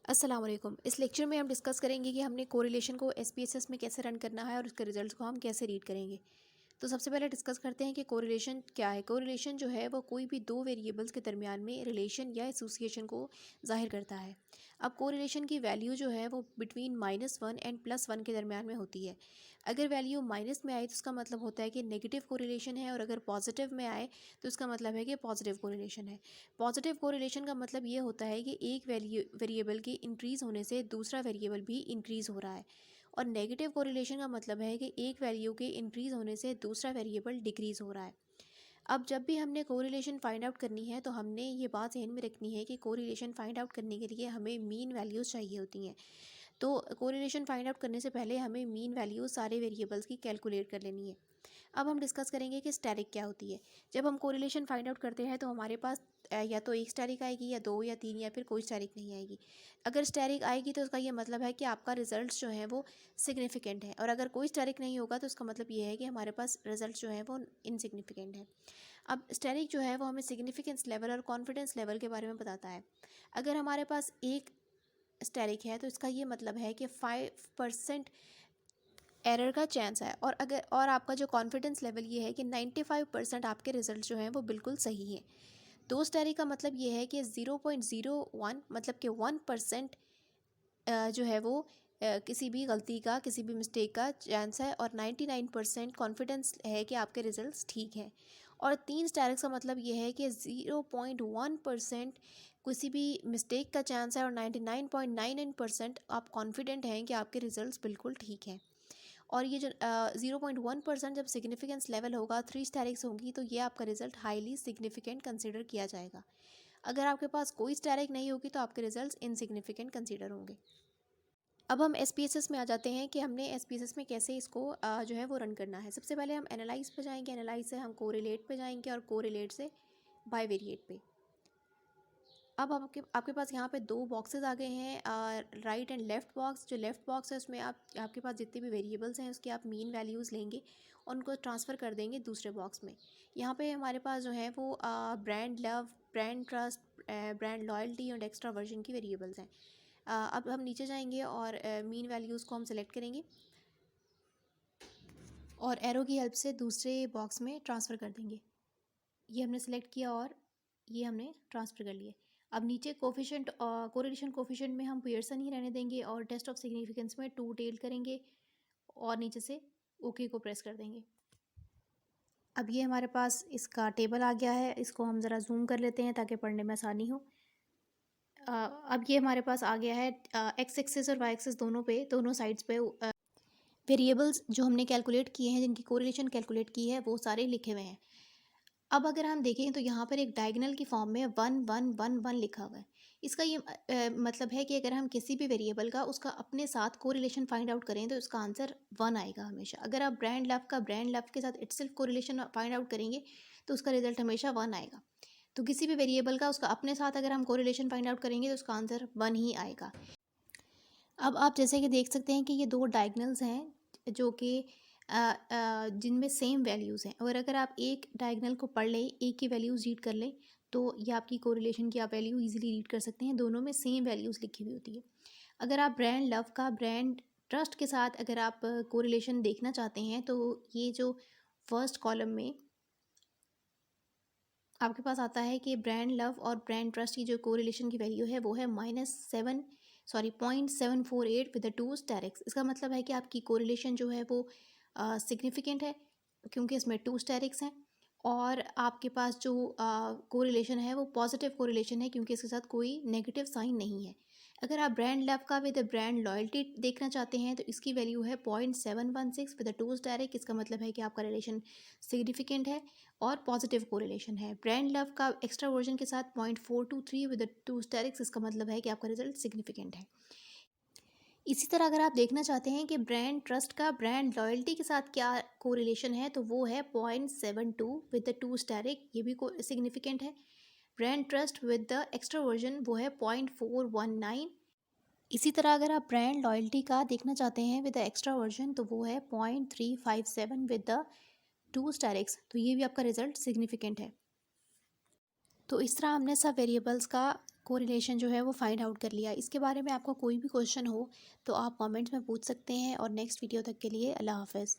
अस्सलाम वालेकुम। इस लेक्चर में हम डिस्कस करेंगे कि हमने कोरिलेशन को एसपीएसएस में कैसे रन करना है और उसके रिजल्ट्स को हम कैसे रीड करेंगे। तो सबसे पहले डिस्कस करते हैं कि कोरिलेशन क्या है। कोरिलेशन जो है वो कोई भी दो वेरिएबल्स के दरमियान में रिलेशन या एसोसिएशन को ज़ाहिर करता है। अब कोरिलेशन की वैल्यू जो है वो बिटवीन -1 एंड +1 के दरमियान में होती है। अगर वैल्यू माइनस में आए तो उसका मतलब होता है कि नेगेटिव कोरिलेशन है, और अगर पॉजिटिव में आए तो उसका मतलब है कि पॉजिटिव कोरिलेशन है। पॉजिटिव कोरिलेशन का मतलब ये होता है कि एक वेरिएबल के इंक्रीज़ होने से दूसरा वेरिएबल भी इंक्रीज़ हो रहा है, और नेगेटिव कोरिलेशन का मतलब है कि एक वैल्यू के इंक्रीज़ होने से दूसरा वेरिएबल डिक्रीज़ हो रहा है। अब जब भी हमने कोरिलेशन फाइंड आउट करनी है तो हमने ये बात ध्यान में रखनी है कि कोरिलेशन फाइंड आउट करने के लिए हमें मीन वैल्यूज़ चाहिए होती हैं। तो कोरिलेशन फाइंड आउट करने से पहले हमें मीन वैल्यूज़ सारे वेरिएबल्स की कैलकुलेट कर लेनी है। अब हम डिस्कस करेंगे कि स्टैटिक क्या होती है। जब हम कोरिलेशन फाइंड आउट करते हैं तो हमारे पास या तो एक स्टैटिक आएगी या दो या तीन, या फिर कोई स्टैटिक नहीं आएगी। अगर स्टैटिक आएगी तो उसका ये मतलब है कि आपका रिजल्ट जो है वो सिग्निफिकेंट है, और अगर कोई स्टैटिक नहीं होगा तो उसका मतलब ये है कि हमारे पास रिजल्ट जो है वो इनसिग्निफिकेंट है। अब स्टैटिक जो है वो हमें सिग्निफिकेंस लेवल और कॉन्फिडेंस लेवल के बारे में बताता है। अगर हमारे पास एक स्टैटिक है तो इसका ये मतलब है कि 5% एरर का चांस है, और आपका जो कॉन्फिडेंस लेवल ये है कि 95% आपके रिजल्ट जो हैं वो बिल्कुल सही हैं। दो स्टेरी का मतलब ये है कि 0.01 मतलब कि 1% जो है वो किसी भी गलती का, किसी भी मिस्टेक का चांस है, और 99% कॉन्फिडेंस है कि आपके रिजल्ट्स ठीक हैं। और तीन स्टैरिक्स का मतलब ये है कि 0.1% किसी भी मिस्टेक का चांस है, और 99.99% आप कॉन्फिडेंट हैं कि आपके रिजल्ट्स बिल्कुल ठीक हैं। और ये जो 0.1% जब सिग्निफिकेंस लेवल होगा, थ्री स्टैरिक्स होंगी, तो ये आपका रिजल्ट हाईली सिग्निफिकेंट कंसिडर किया जाएगा। अगर आपके पास कोई स्टैरिक नहीं होगी तो आपके रिजल्ट्स इनसिग्निफिकेंट कंसिडर होंगे। अब हम एसपीएसएस में आ जाते हैं कि हमने एसपीएसएस में कैसे इसको जो है वो रन करना है। सबसे पहले हम एनालाइज पे जाएंगे, एनालाइज से हम कोरिलेट पे जाएंगे, और कोरिलेट से बाइवेरिएट पे। अब आपके आपके पास यहाँ पे दो बॉक्सेस आ गए हैं, राइट एंड लेफ़्ट बॉक्स। जो लेफ़्ट बॉक्स है उसमें आपके पास जितने भी वेरिएबल्स हैं उसकी आप मीन वैल्यूज़ लेंगे और उनको ट्रांसफ़र कर देंगे दूसरे बॉक्स में। यहाँ पे हमारे पास जो है वो brand love, brand trust, brand loyalty और एक्स्ट्रा वर्जन की वेरिएबल्स हैं। अब हम नीचे जाएंगे और मीन वैल्यूज़ को हम सेलेक्ट करेंगे और एरो की हेल्प से दूसरे बॉक्स में ट्रांसफ़र कर देंगे। ये हमने सेलेक्ट किया और ये हमने ट्रांसफ़र कर लिए। अब नीचे कोफिशिएंट, कोरिलेशन कोफिशिएंट में हम पियर्सन ही रहने देंगे, और टेस्ट ऑफ सिग्निफिकेंस में 2 टेल करेंगे और नीचे से ओके को प्रेस कर देंगे। अब ये हमारे पास इसका टेबल आ गया है, इसको हम ज़रा जूम कर लेते हैं ताकि पढ़ने में आसानी हो। अब ये हमारे पास आ गया है एक्स एक्सिस और वाई एक्सिस दोनों साइड्स पे वेरिएबल्स जो हमने कैलकुलेट किए हैं, जिनकी कोरिलेशन कैलकुलेट की है, वो सारे लिखे हुए हैं। अब अगर हम देखें तो यहाँ पर एक डायगोनल की फॉर्म में 1 1 1 1 लिखा हुआ है। इसका ये मतलब है कि अगर हम किसी भी वेरिएबल का उसका अपने साथ कोरिलेशन फाइंड आउट करें तो इसका आंसर 1 आएगा हमेशा। अगर आप ब्रांड लव का ब्रांड लव के साथ इटसेल्फ कोरिलेशन फाइंड आउट करेंगे तो उसका रिजल्ट हमेशा 1 आएगा। तो किसी भी वेरिएबल का उसका अपने साथ अगर हम कोरिलेशन फाइंड आउट करेंगे तो उसका आंसर 1 ही आएगा। अब आप जैसे कि देख सकते हैं कि ये दो डायगोनल्स हैं जो कि जिनमें सेम वैल्यूज़ हैं, और अगर आप एक डायगोनल को पढ़ लें, एक की वैल्यूज़ रीड कर लें, तो ये आपकी कोरिलेशन की आप वैल्यू इजीली रीड कर सकते हैं। दोनों में सेम वैल्यूज़ लिखी हुई होती है। अगर आप ब्रांड लव का ब्रांड ट्रस्ट के साथ अगर आप कोरिलेशन देखना चाहते हैं तो ये जो फर्स्ट कॉलम में आपके पास आता है कि ब्रांड लव और ब्रांड ट्रस्ट की जो कोरिलेशन की वैल्यू है वो है -0.748 विद द टू स्टेरिक्स। इसका मतलब है कि आपकी कोरिलेशन जो है वो सिग्निफिकेंट है क्योंकि इसमें टू स्टेरिक्स हैं, और आपके पास जो कोरिलेशन है वो पॉजिटिव कोरिलेशन है क्योंकि इसके साथ कोई नेगेटिव साइन नहीं है। अगर आप ब्रांड लव का विद ब्रांड लॉयल्टी देखना चाहते हैं तो इसकी वैल्यू है 0.716 विद द टू स्टेरिक। इसका मतलब है कि आपका रिलेशन सिग्निफिकेंट है और पॉजिटिव कोरिलेशन है। ब्रांड लव का एक्स्ट्रा वर्जन के साथ 0.423 विद टू स्टेरिक्स। इसका मतलब है कि आपका रिजल्ट सिग्निफिकेंट है। इसी तरह अगर आप देखना चाहते हैं कि ब्रांड ट्रस्ट का ब्रांड लॉयल्टी के साथ क्या कोरिलेशन है तो वो है 0.72 विद द टू स्टेरिक, ये भी सिग्निफिकेंट है। Brand trust with the extra version वो है 0.419। इसी तरह अगर आप ब्रांड लॉयल्टी का देखना चाहते हैं विद द एक्स्ट्रा वर्जन तो वो है 0.357 विद द टू स्टेरिक्स, तो ये भी आपका रिजल्ट सिग्निफिकेंट है। तो इस तरह हमने सब वेरिएबल्स का कोरिलेशन जो है वो फाइंड आउट कर लिया। इसके बारे में आपको कोई भी क्वेश्चन हो तो आप कमेंट्स में पूछ सकते हैं। और नेक्स्ट वीडियो तक के लिए अल्लाह हाफ़िज़।